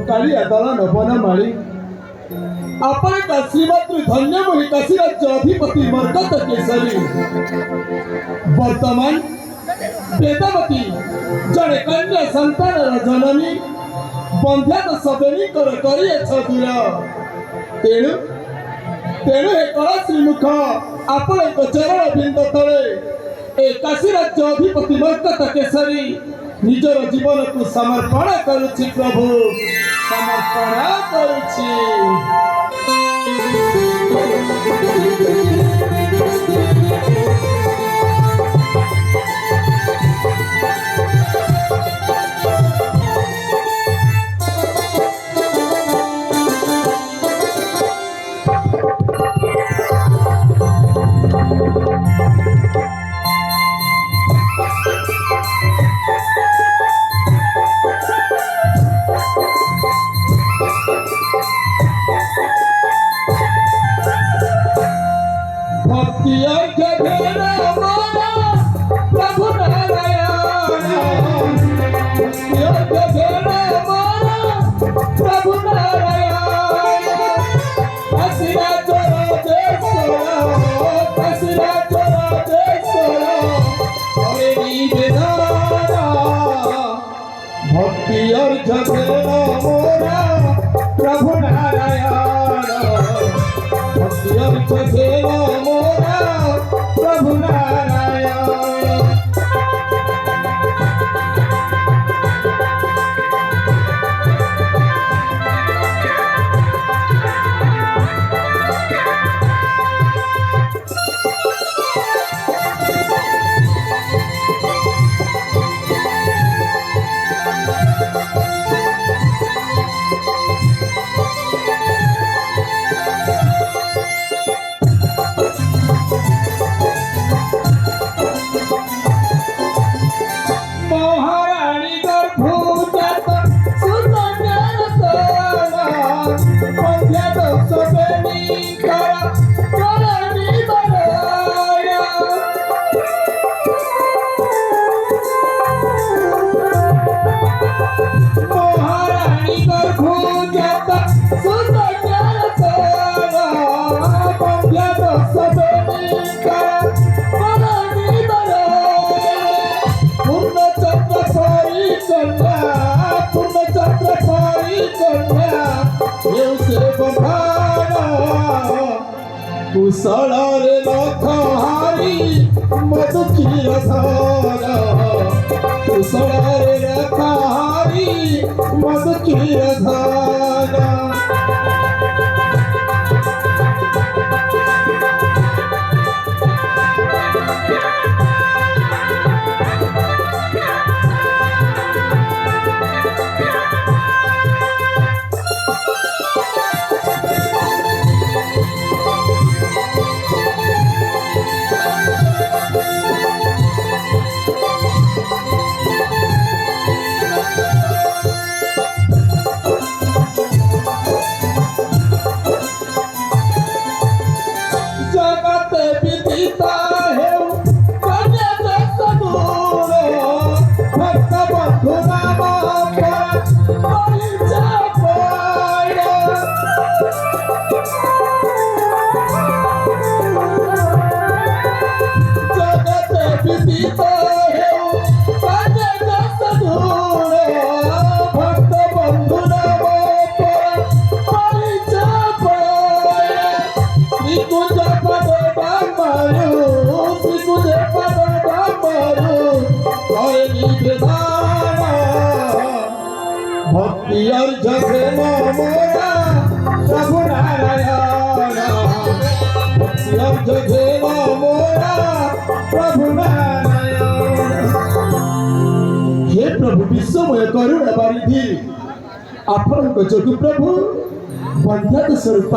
कालिया दलन बनमाली आपण का श्रीमती धन्य मोहि काशी राज्य अधिपति मरकत केसरी वर्तमान वेदवती जड़े कन्या संतान जननी बंध्यात सदनी कर दूर तेणु तेणु हे कला श्रीमुख आपण चरण बिंद तले ए काशी राज्य अधिपति मरकत केसरी निजर जीवन को समर्पण करुछि प्रभु समर्पण करुछि। प्रभु नारायण प्रभु नारायण काशीरा भक्ति और झगड़ा मोरा प्रभु नारायण भक्ति और झगड़ा मोरा प्रभु नारायण। कुशल रे लख हारी मधु क्षीर धार कुशल रे लख हारी मधु क्षीर धार। भक्ति और झगड़ा मोरा प्रभु नारायण भक्ति और झगड़ा मोरा प्रभु नारायण। हे प्रभु विश्वमय करुणा बारिधि आपण जोगु प्रभु बंध्यात स्वरूप